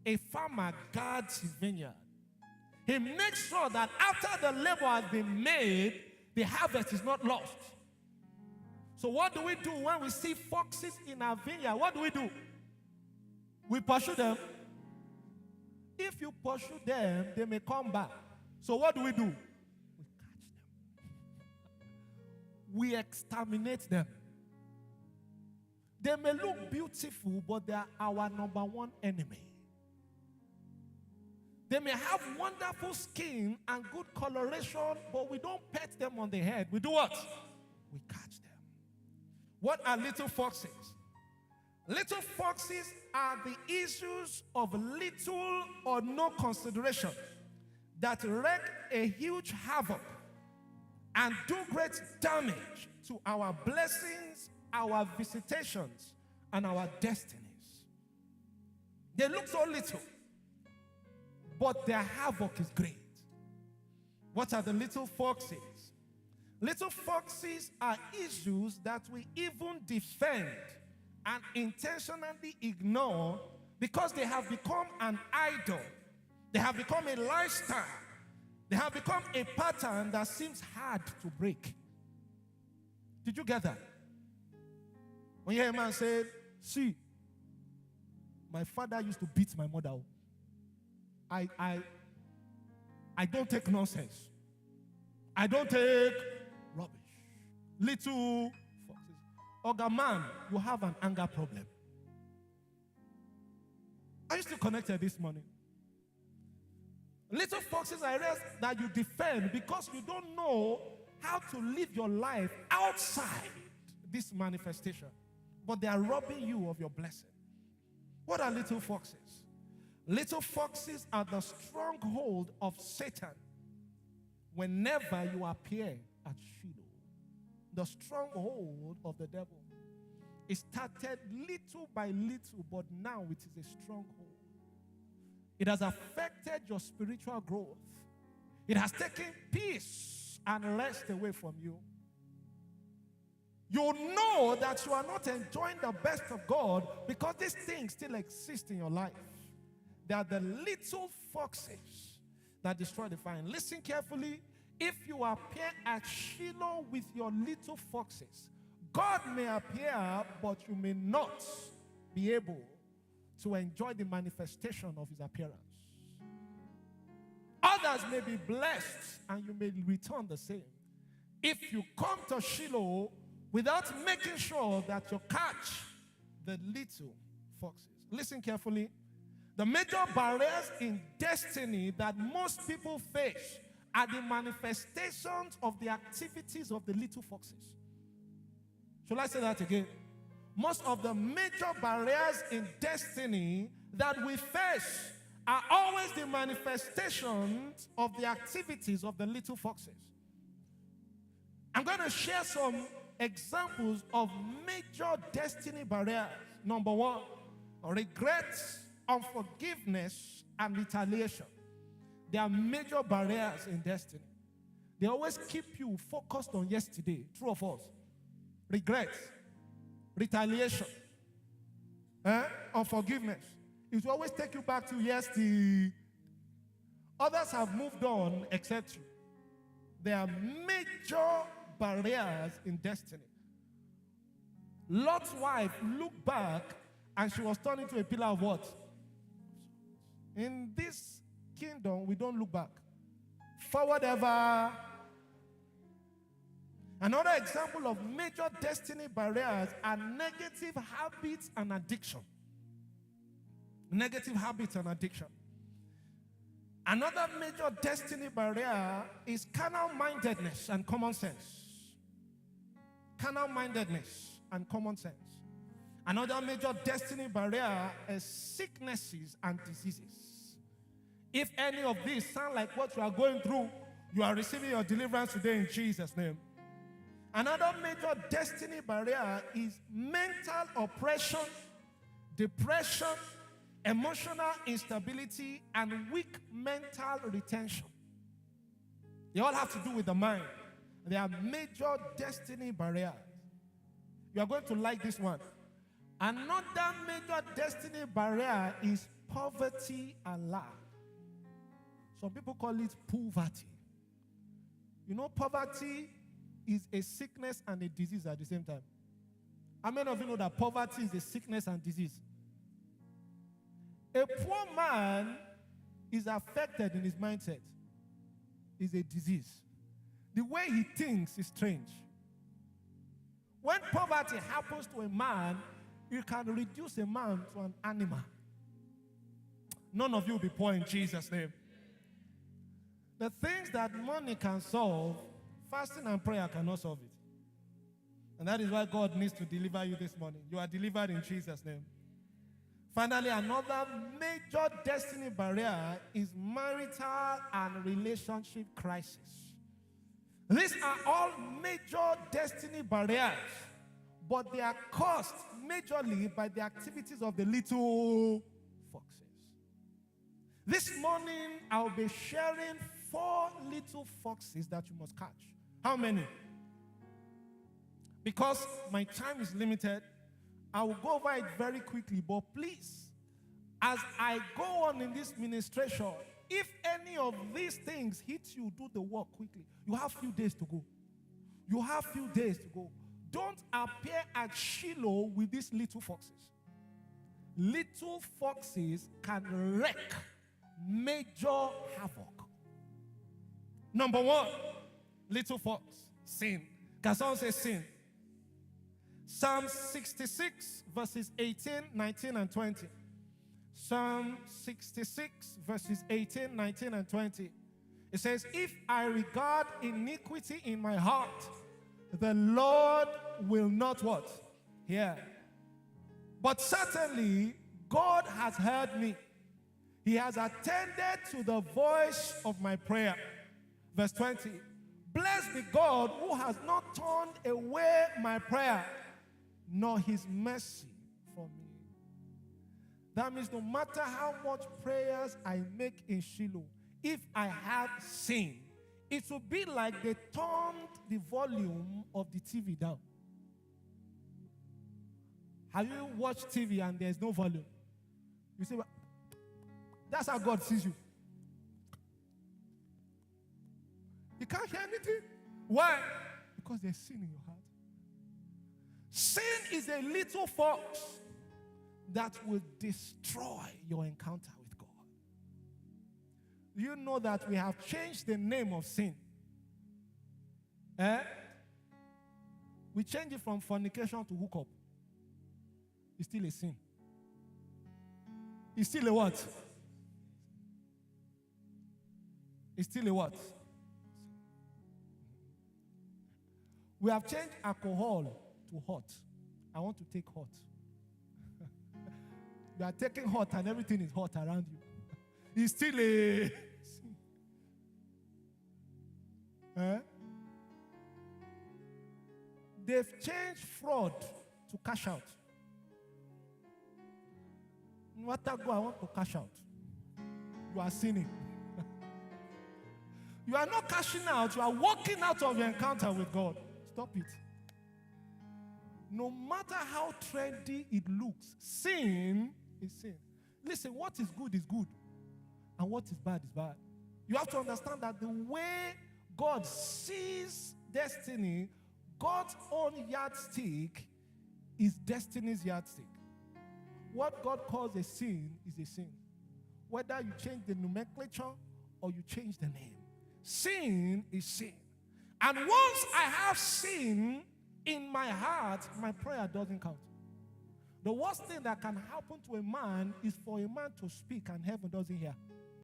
a farmer guards his vineyard. He makes sure that after the labor has been made, the harvest is not lost. So what do we do when we see foxes in our vineyard? What do? We pursue them. If you pursue them, they may come back. So what do? We catch them. We exterminate them. They may look beautiful, but they are our number one enemy. They may have wonderful skin and good coloration, but we don't pet them on the head. We do what? We catch them. What are little foxes? Little foxes are the issues of little or no consideration that wreak a huge havoc and do great damage to our blessings, our visitations, and our destinies. They look so little, but their havoc is great. What are the little foxes? Little foxes are issues that we even defend and intentionally ignore because they have become an idol. They have become a lifestyle. They have become a pattern that seems hard to break. Did you get that? When you hear a man say, see, my father used to beat my mother. I don't take nonsense. I don't take rubbish. Little foxes. Oga man, you have an anger problem. Are you still connected this morning? Little foxes are areas that you defend because you don't know how to live your life outside this manifestation. But they are robbing you of your blessing. What are little foxes? Little foxes are the stronghold of Satan whenever you appear at Shiloh. The stronghold of the devil. It started little by little, but now it is a stronghold. It has affected your spiritual growth. It has taken peace and rest away from you. You know that you are not enjoying the best of God because these things still exist in your life. They are the little foxes that destroy the vine. Listen carefully. If you appear at Shiloh with your little foxes, God may appear, but you may not be able to enjoy the manifestation of his appearance. Others may be blessed and you may return the same. If you come to Shiloh without making sure that you catch the little foxes. Listen carefully. The major barriers in destiny that most people face are the manifestations of the activities of the little foxes. Shall I say that again? Most of the major barriers in destiny that we face are always the manifestations of the activities of the little foxes. I'm going to share some examples of major destiny barriers. Number one, regrets, unforgiveness, and retaliation. They are major barriers in destiny. They always keep you focused on yesterday. True or false? Regrets, retaliation, unforgiveness. It will always take you back to yesterday. Others have moved on except you. There are major barriers in destiny. Lot's wife looked back and she was turned into a pillar of what? In this kingdom, we don't look back. Forward ever. Another example of major destiny barriers are negative habits and addiction. Negative habits and addiction. Another major destiny barrier is carnal-mindedness and common sense. Carnal-mindedness and common sense. Another major destiny barrier is sicknesses and diseases. If any of these sound like what you are going through, you are receiving your deliverance today in Jesus' name. Another major destiny barrier is mental oppression, depression, emotional instability, and weak mental retention. They all have to do with the mind. They are major destiny barriers. You are going to like this one. Another major destiny barrier is poverty and lack. Some people call it poverty. You know, poverty is a sickness and a disease at the same time. How many of you know that poverty is a sickness and disease? A poor man is affected in his mindset. It's a disease. The way he thinks is strange. When poverty happens to a man, it can reduce a man to an animal. None of you will be poor in Jesus' name. The things that money can solve, fasting and prayer cannot solve it. And that is why God needs to deliver you this morning. You are delivered in Jesus' name. Finally, another major destiny barrier is marital and relationship crisis. These are all major destiny barriers, but they are caused majorly by the activities of the little foxes. This morning, I'll be sharing 4 little foxes that you must catch. How many? Because my time is limited, I will go over it very quickly, but please, as I go on in this ministration, if any of these things hit you, do the work quickly. You have few days to go. You have few days to go. Don't appear at Shiloh with these little foxes. Little foxes can wreak major havoc. Number 1, little fox, sin. Can someone say sin? Psalm 66, verses 18, 19, and 20. Psalm 66, verses 18, 19, and 20. It says, if I regard iniquity in my heart, the Lord will not what? Hear. But certainly, God has heard me. He has attended to the voice of my prayer. Verse 20. Blessed be God who has not turned away my prayer, nor his mercy from me. That means no matter how much prayers I make in Shiloh, if I have sinned, it will be like they turned the volume of the TV down. Have you watched TV and there's no volume? You say, well, that's how God sees you. You can't hear anything. Why? Because there's sin in your heart. Sin is a little fox that will destroy your encounter with God. You know that we have changed the name of sin. We changed it from fornication to hookup. It's still a sin. It's still a what? It's still a what? We have changed alcohol to hot. I want to take hot. You are taking hot and everything is hot around you. It's still a sin. They've changed fraud to cash out. No matter go, I want to cash out. You are sinning. You are not cashing out, you are walking out of your encounter with God. Stop it. No matter how trendy it looks, sin is sin. Listen, what is good, and what is bad is bad. You have to understand that the way God sees destiny, God's own yardstick is destiny's yardstick. What God calls a sin is a sin. Whether you change the nomenclature or you change the name. Sin is sin. And once I have sin in my heart, my prayer doesn't count. The worst thing that can happen to a man is for a man to speak and heaven doesn't hear.